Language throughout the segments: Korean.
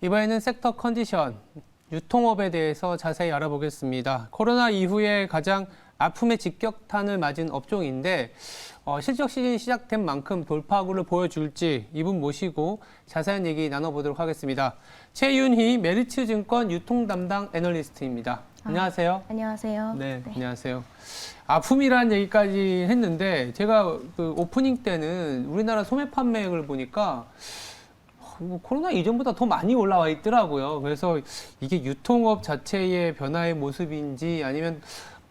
이번에는 섹터 컨디션, 유통업에 대해서 자세히 알아보겠습니다. 코로나 이후에 가장 아픔의 직격탄을 맞은 업종인데 실적 시즌이 시작된 만큼 돌파구를 보여줄지 이분 모시고 자세한 얘기 나눠보도록 하겠습니다. 최윤희 메리츠증권 유통 담당 애널리스트입니다. 안녕하세요. 안녕하세요. 네, 안녕하세요. 아픔이라는 얘기까지 했는데 제가 그 오프닝 때는 우리나라 소매 판매액을 보니까 코로나 이전보다 더 많이 올라와 있더라고요. 그래서 이게 유통업 자체의 변화의 모습인지 아니면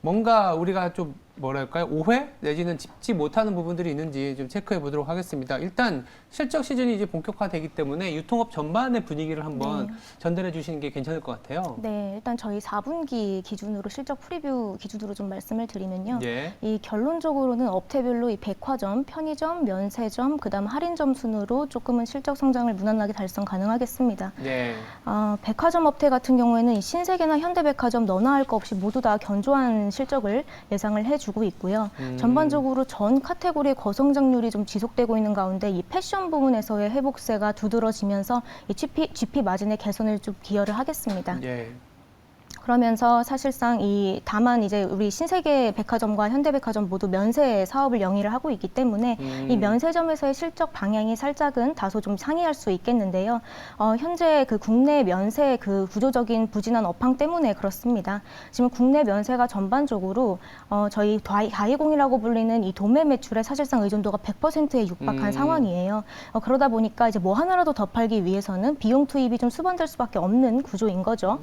뭔가 우리가 좀 뭐랄까요? 오해 내지는 짚지 못하는 부분들이 있는지 좀 체크해 보도록 하겠습니다. 일단 실적 시즌이 이제 본격화되기 때문에 유통업 전반의 분위기를 한번 전달해 주시는 게 괜찮을 것 같아요. 네, 일단 저희 4분기 기준으로 실적 프리뷰 기준으로 좀 말씀을 드리면요. 예. 이 결론적으로는 업태별로 이 백화점, 편의점, 면세점, 그다음 할인점 순으로 조금은 실적 성장을 무난하게 달성 가능하겠습니다. 네. 백화점 업태 같은 경우에는 이 신세계나 현대백화점 너나 할 거 없이 모두 다 견조한 실적을 예상을 해주고 있고요. 전반적으로 전 카테고리의 거성장률이 좀 지속되고 있는 가운데 이 패션 부분에서의 회복세가 두드러지면서 이 GP 마진의 개선을 좀 기여를 하겠습니다. 예. 그러면서 사실상 다만 이제 우리 신세계 백화점과 현대백화점 모두 면세 사업을 영위를 하고 있기 때문에 이 면세점에서의 실적 방향이 살짝은 다소 좀 상이할 수 있겠는데요. 현재 그 국내 면세 그 구조적인 부진한 업황 때문에 그렇습니다. 지금 국내 면세가 전반적으로 저희 다이공이라고 불리는 이 도매 매출의 사실상 의존도가 100%에 육박한 상황이에요. 그러다 보니까 이제 뭐 하나라도 더 팔기 위해서는 비용 투입이 좀 수반될 수밖에 없는 구조인 거죠.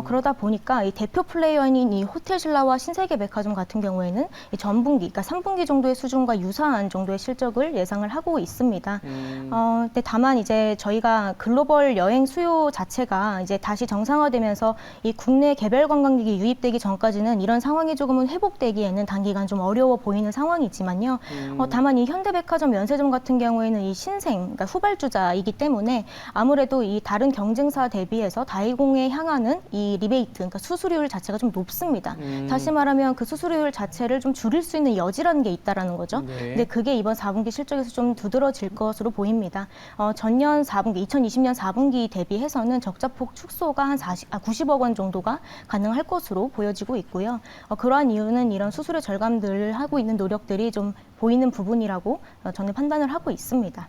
그러다 보니까 이 대표 플레이어인 이 호텔신라와 신세계 백화점 같은 경우에는 이 전분기, 그러니까 3분기 정도의 수준과 유사한 정도의 실적을 예상을 하고 있습니다. 근데 다만 이제 저희가 글로벌 여행 수요 자체가 이제 다시 정상화되면서 이 국내 개별 관광객이 유입되기 전까지는 이런 상황이 조금은 회복되기에는 단기간 좀 어려워 보이는 상황이지만요. 다만 이 현대백화점 면세점 같은 경우에는 이 신생, 그러니까 후발주자이기 때문에 아무래도 이 다른 경쟁사 대비해서 다이공에 향하는 이 리베이트, 그러니까 수수료율 자체가 좀 높습니다. 다시 말하면 그 수수료율 자체를 좀 줄일 수 있는 여지라는 게 있다라는 거죠. 네. 근데 그게 이번 4분기 실적에서 좀 두드러질 것으로 보입니다. 전년 4분기, 2020년 4분기 대비해서는 적자폭 축소가 한 90억 원 정도가 가능할 것으로 보여지고 있고요. 그러한 이유는 이런 수수료 절감들 하고 있는 노력들이 좀 보이는 부분이라고 저는 판단을 하고 있습니다.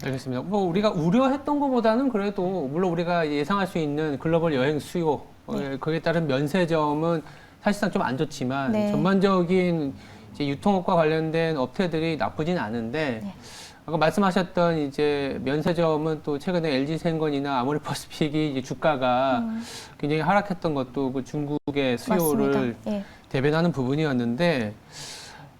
알겠습니다. 뭐 우리가 우려했던 것보다는 그래도 물론 우리가 예상할 수 있는 글로벌 여행 수요, 거기에 따른 면세점은 사실상 좀 안 좋지만 전반적인 이제 유통업과 관련된 업체들이 나쁘진 않은데 아까 말씀하셨던 이제 면세점은 또 최근에 LG생건이나 아모레퍼시픽이 이제 주가가 굉장히 하락했던 것도 그 중국의 수요를 대변하는 부분이었는데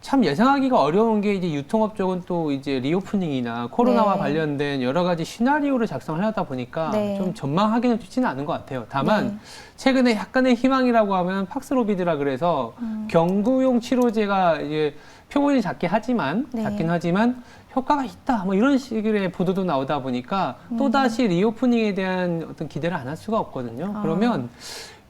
참 예상하기가 어려운 게 이제 유통업 쪽은 또 이제 리오프닝이나 코로나와 관련된 여러 가지 시나리오를 작성을 하다 보니까 좀 전망하기는 쉽지는 않은 것 같아요. 다만 최근에 약간의 희망이라고 하면 팍스로비드라 그래서 경구용 치료제가 이제 표본이 작긴 하지만 효과가 있다. 뭐 이런 식의 보도도 나오다 보니까 또다시 리오프닝에 대한 어떤 기대를 안 할 수가 없거든요. 그러면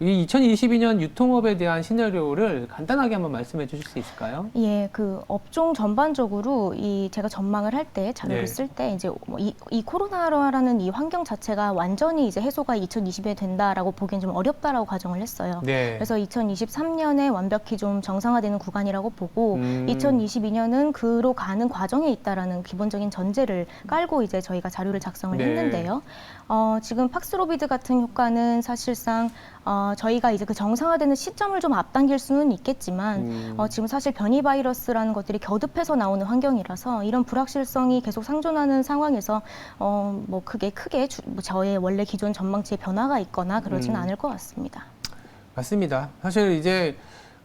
이 2022년 유통업에 대한 시나리오를 간단하게 한번 말씀해 주실 수 있을까요? 예, 그 업종 전반적으로 제가 전망을 할 때 자료를 쓸 때 이제 이 코로나라는 이 환경 자체가 완전히 이제 해소가 2020에 된다라고 보기엔 좀 어렵다라고 가정을 했어요. 그래서 2023년에 완벽히 좀 정상화되는 구간이라고 보고 2022년은 그로 가는 과정에 있다라는 기본적인 전제를 깔고 이제 저희가 자료를 작성을 했는데요. 지금 팍스로비드 같은 효과는 사실상 저희가 이제 그 정상화되는 시점을 좀 앞당길 수는 있겠지만 지금 사실 변이 바이러스라는 것들이 겨듭해서 나오는 환경이라서 이런 불확실성이 계속 상존하는 상황에서 뭐 크게 저의 원래 기존 전망치에 변화가 있거나 그러지는 않을 것 같습니다. 맞습니다. 사실 이제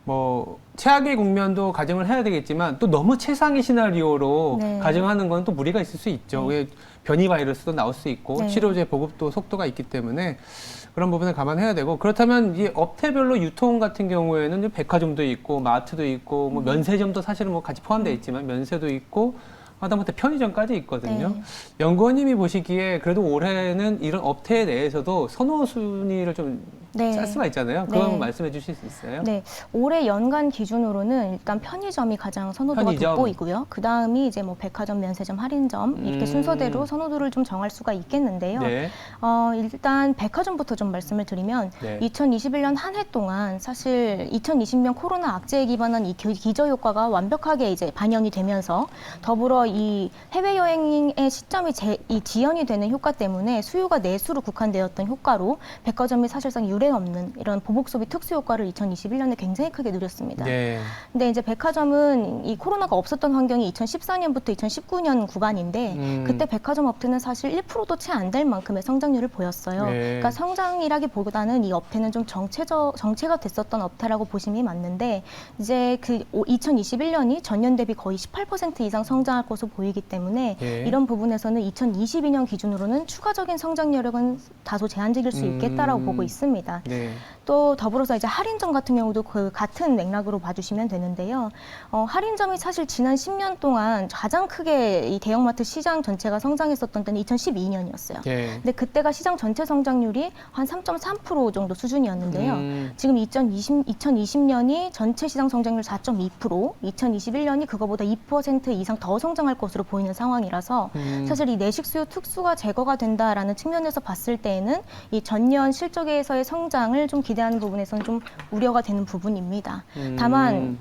뭐 최악의 국면도 가정을 해야 되겠지만 또 너무 최상의 시나리오로 가정하는 건 또 무리가 있을 수 있죠. 변이 바이러스도 나올 수 있고 치료제 보급도 속도가 있기 때문에 그런 부분을 감안해야 되고 그렇다면 이 업태별로 유통 같은 경우에는 백화점도 있고 마트도 있고 뭐 면세점도 사실은 뭐 같이 포함되어 있지만 면세도 있고 하다못해 편의점까지 있거든요. 연구원님이 보시기에 그래도 올해는 이런 업태에 대해서도 선호 순위를 좀 네. 짤 수가 있잖아요. 그거 네. 한번 말씀해 주실 수 있어요? 네, 올해 연간 기준으로는 일단 편의점이 가장 선호도가 편의점. 돋보이고요. 그 다음이 이제 뭐 백화점, 면세점, 할인점 이렇게 순서대로 선호도를 좀 정할 수가 있겠는데요. 네. 일단 백화점부터 좀 말씀을 드리면 네. 2021년 한 해 동안 사실 2020년 코로나 악재에 기반한 이 기저 효과가 완벽하게 이제 반영이 되면서 더불어 이 해외 여행의 시점이 이 지연이 되는 효과 때문에 수요가 내수로 국한되었던 효과로 백화점이 사실상 유례 없는 이런 보복 소비 특수 효과를 2021년에 굉장히 크게 누렸습니다. 네. 근데 이제 백화점은 이 코로나가 없었던 환경이 2014년부터 2019년 구간인데 그때 백화점 업태는 사실 1%도 채 안 될 만큼의 성장률을 보였어요. 네. 그러니까 성장이라기보다는 이 업태는 좀 정체가 됐었던 업태라고 보심이 맞는데 이제 그 2021년이 전년 대비 거의 18% 이상 성장할 것으로 보이기 때문에 네. 이런 부분에서는 2022년 기준으로는 추가적인 성장 여력은 다소 제한적일 수 있겠다라고 보고 있습니다. 네. 또 더불어서 이제 할인점 같은 경우도 그 같은 맥락으로 봐주시면 되는데요. 할인점이 사실 지난 10년 동안 가장 크게 이 대형마트 시장 전체가 성장했었던 때는 2012년이었어요. 네. 근데 그때가 시장 전체 성장률이 한 3.3% 정도 수준이었는데요. 지금 2020년이 전체 시장 성장률 4.2%, 2021년이 그거보다 2% 이상 더 성장할 것으로 보이는 상황이라서 사실 이 내식 수요 특수가 제거가 된다라는 측면에서 봤을 때에는 이 전년 실적에서의 성장을 좀 기대하는 부분에서는 좀 우려가 되는 부분입니다. 다만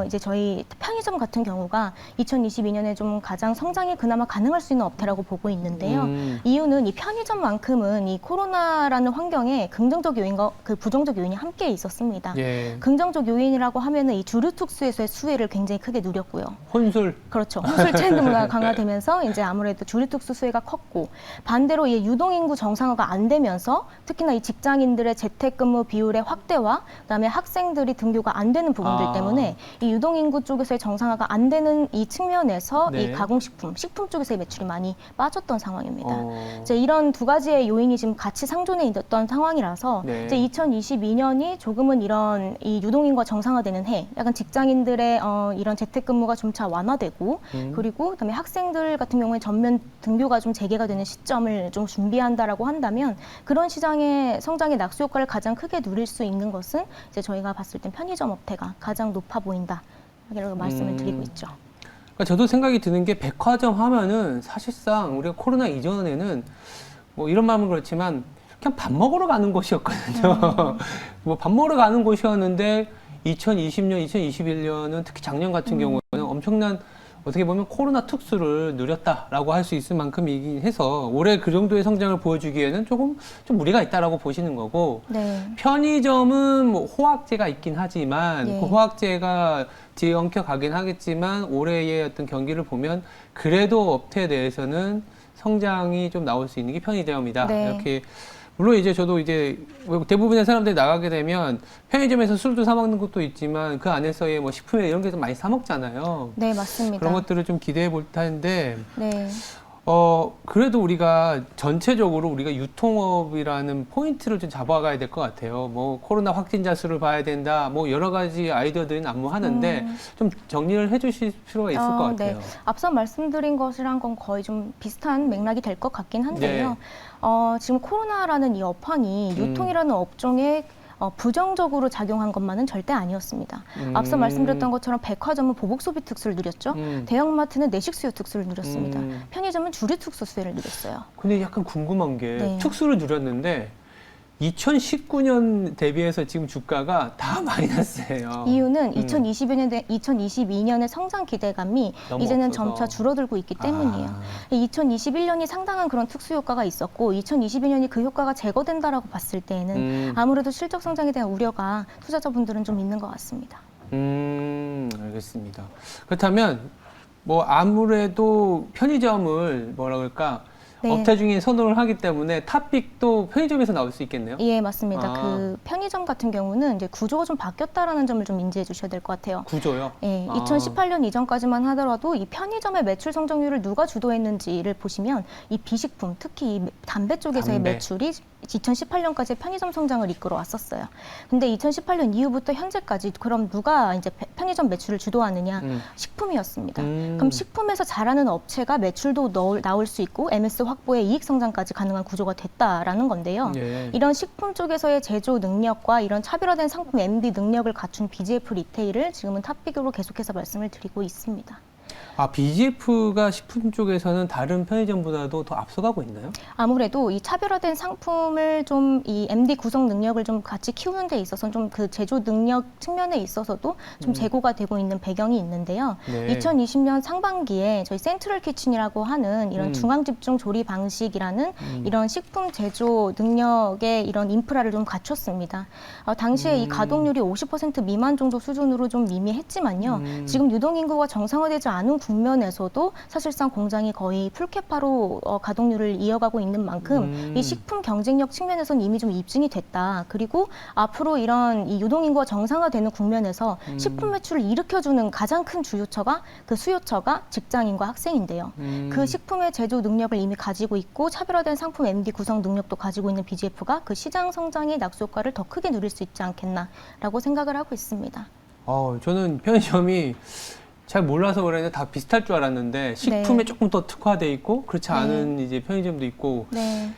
이제 저희 편의점 같은 경우가 2022년에 좀 가장 성장이 그나마 가능할 수 있는 업태라고 보고 있는데요. 이유는 이 편의점만큼은 이 코로나라는 환경에 긍정적 요인과 그 부정적 요인이 함께 있었습니다. 예. 긍정적 요인이라고 하면은 이 주류 특수에서의 수혜를 굉장히 크게 누렸고요. 혼술. 그렇죠. 혼술 트렌드 문화가 강화되면서 이제 아무래도 주류 특수 수혜가 컸고 반대로 이 유동 인구 정상화가 안 되면서 특히나 이 직장인들의 재택근무 비율의 확대와 그다음에 학생들이 등교가 안 되는 부분들 때문에 이 유동 인구 쪽에서의 정상화가 안 되는 이 측면에서 네. 이 가공식품, 식품 쪽에서의 매출이 많이 빠졌던 상황입니다. 이제 이런 두 가지의 요인이 지금 같이 상존해 있었던 상황이라서 네. 이제 2022년이 조금은 이런 이 유동 인구가 정상화되는 해, 약간 직장인들의 이런 재택근무가 점차 완화되고 그리고 그다음에 학생들 같은 경우에 전면 등교가 좀 재개가 되는 시점을 좀 준비한다라고 한다면 그런 시장의 성장의 낙수 효과를 가장 크게 누릴 수 있는 것은 이제 저희가 봤을 땐 편의점 업태가 가장 높아 보인다. 이렇게 말씀을 드리고 있죠. 그러니까 저도 생각이 드는 게 백화점 하면은 사실상 우리가 코로나 이전에는 뭐 이런 마음은 그렇지만 그냥 밥 먹으러 가는 곳이었거든요. 뭐 밥 먹으러 가는 곳이었는데 2020년, 2021년은 특히 작년 같은 경우는 엄청난 어떻게 보면 코로나 특수를 누렸다라고 할 수 있을 만큼이긴 해서 올해 그 정도의 성장을 보여주기에는 조금 좀 무리가 있다라고 보시는 거고 네. 편의점은 뭐 호황제가 있긴 하지만 예. 그 호황제가 뒤에 엉켜가긴 하겠지만 올해의 어떤 경기를 보면 그래도 업태에 대해서는 성장이 좀 나올 수 있는 게 편의점이다. 네. 이렇게 물론 이제 저도 이제 대부분의 사람들이 나가게 되면 편의점에서 술도 사 먹는 것도 있지만 그 안에서의 뭐 식품에 이런 게 좀 많이 사 먹잖아요. 네, 맞습니다. 그런 것들을 좀 기대해 볼 텐데 네. 그래도 우리가 전체적으로 우리가 유통업이라는 포인트를 좀 잡아가야 될 것 같아요. 뭐 코로나 확진자 수를 봐야 된다. 뭐 여러 가지 아이디어들이 난무하는데 좀 정리를 해주실 필요가 있을 것 같아요. 네. 앞서 말씀드린 것이랑 건 거의 좀 비슷한 맥락이 될 것 같긴 한데요. 네. 지금 코로나라는 이 업황이 유통이라는 업종에 부정적으로 작용한 것만은 절대 아니었습니다. 앞서 말씀드렸던 것처럼 백화점은 보복 소비 특수를 누렸죠. 대형마트는 내식 수요 특수를 누렸습니다. 편의점은 주류 특수 수혜를 누렸어요. 근데 약간 궁금한 게 네. 특수를 누렸는데 2019년 대비해서 지금 주가가 다 마이너스예요. 이유는 2022년의 성장 기대감이 너무 이제는 없어서. 점차 줄어들고 있기 때문이에요. 2021년이 상당한 그런 특수 효과가 있었고 2022년이 그 효과가 제거된다라고 봤을 때에는 아무래도 실적 성장에 대한 우려가 투자자분들은 좀 있는 것 같습니다. 알겠습니다. 그렇다면 뭐 아무래도 편의점을 뭐라 그럴까 네. 업태 중에 선호를 하기 때문에 탑픽도 편의점에서 나올 수 있겠네요. 예, 맞습니다. 그 편의점 같은 경우는 이제 구조가 좀 바뀌었다라는 점을 좀 인지해 주셔야 될 것 같아요. 구조요? 예, 2018년 이전까지만 하더라도 이 편의점의 매출 성장률을 누가 주도했는지를 보시면 이 비식품, 특히 이 담배 쪽에서의 담배. 매출이 2018년까지 편의점 성장을 이끌어 왔었어요. 근데 2018년 이후부터 현재까지 그럼 누가 이제 편의점 매출을 주도하느냐? 식품이었습니다. 그럼 식품에서 잘하는 업체가 매출도 나올 수 있고 MS 확보에 이익 성장까지 가능한 구조가 됐다라는 건데요. 예. 이런 식품 쪽에서의 제조 능력과 이런 차별화된 상품 MD 능력을 갖춘 BGF 리테일을 지금은 탑픽으로 계속해서 말씀을 드리고 있습니다. 아, BGF가 식품 쪽에서는 다른 편의점보다도 더 앞서가고 있나요? 아무래도 이 차별화된 상품을 좀 이 MD 구성 능력을 좀 같이 키우는 데 있어서 좀 그 제조 능력 측면에 있어서도 좀 제고가 되고 있는 배경이 있는데요. 네. 2020년 상반기에 저희 센트럴 키친이라고 하는 이런 중앙집중 조리 방식이라는 이런 식품 제조 능력의 이런 인프라를 좀 갖췄습니다. 당시에 이 가동률이 50% 미만 정도 수준으로 좀 미미했지만요. 지금 유동인구가 정상화되지 않은 국면에서도 사실상 공장이 거의 풀캐파로 가동률을 이어가고 있는 만큼 이 식품 경쟁력 측면에서는 이미 좀 입증이 됐다. 그리고 앞으로 이런 이 유동인구가 정상화되는 국면에서 식품 매출을 일으켜주는 가장 큰 주요처가 그 수요처가 직장인과 학생인데요. 그 식품의 제조 능력을 이미 가지고 있고 차별화된 상품 MD 구성 능력도 가지고 있는 BGF가 그 시장 성장의 낙수 효과를 더 크게 누릴 수 있지 않겠나라고 생각을 하고 있습니다. 저는 편의점이 잘 몰라서 그랬는데 다 비슷할 줄 알았는데 식품에 조금 더 특화돼 있고 그렇지 않은 이제 편의점도 있고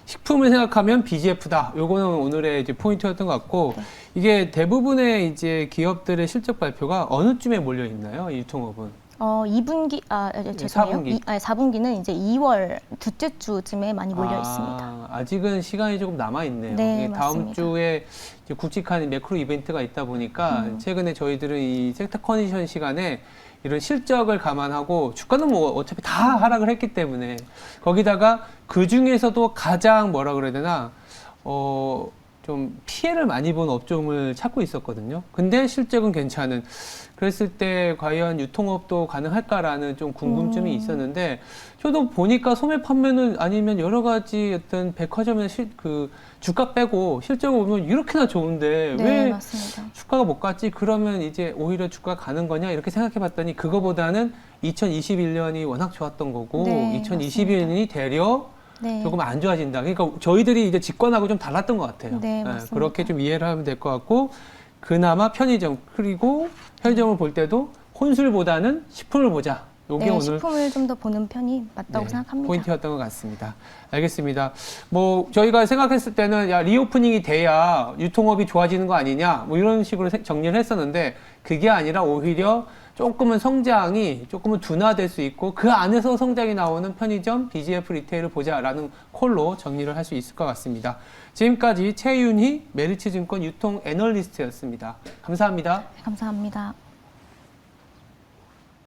식품을 생각하면 BGF다. 요거는 오늘의 이제 포인트였던 것 같고 이게 대부분의 이제 기업들의 실적 발표가 어느 쯤에 몰려 있나요? 이 유통업은? 2분기, 죄송해요. 4분기는 이제 2월 둘째 주쯤에 많이 몰려 있습니다. 아직은 시간이 조금 남아 있네요. 네, 다음 맞습니다. 주에 이제 굵직한 매크로 이벤트가 있다 보니까 최근에 저희들은 이 섹터 컨디션 시간에 이런 실적을 감안하고 주가는 뭐 어차피 다 하락을 했기 때문에 거기다가 그 중에서도 가장 뭐라 그래야 되나 좀 피해를 많이 본 업종을 찾고 있었거든요. 근데 실적은 괜찮은. 그랬을 때 과연 유통업도 가능할까라는 좀 궁금증이 있었는데 저도 보니까 소매 판매는 아니면 여러 가지 어떤 백화점의 그 주가 빼고 실적을 보면 이렇게나 좋은데 왜 맞습니다. 주가가 못 갔지? 그러면 이제 오히려 주가가 가는 거냐? 이렇게 생각해 봤더니 그거보다는 2021년이 워낙 좋았던 거고 2022년이 되려 조금 안 좋아진다. 그러니까 저희들이 이제 직관하고 좀 달랐던 것 같아요. 맞습니다. 그렇게 좀 이해를 하면 될 것 같고 그나마 편의점 그리고 편의점을 볼 때도 혼술보다는 식품을 보자. 요게 오늘 식품을 좀 더 보는 편이 맞다고 생각합니다. 포인트였던 것 같습니다. 알겠습니다. 뭐 저희가 생각했을 때는 야 리오프닝이 돼야 유통업이 좋아지는 거 아니냐 뭐 이런 식으로 정리를 했었는데 그게 아니라 오히려 조금은 성장이 조금은 둔화될 수 있고 그 안에서 성장이 나오는 편의점 BGF 리테일을 보자라는 콜로 정리를 할 수 있을 것 같습니다. 지금까지 최윤희 메리츠증권 유통 애널리스트였습니다. 감사합니다. 감사합니다.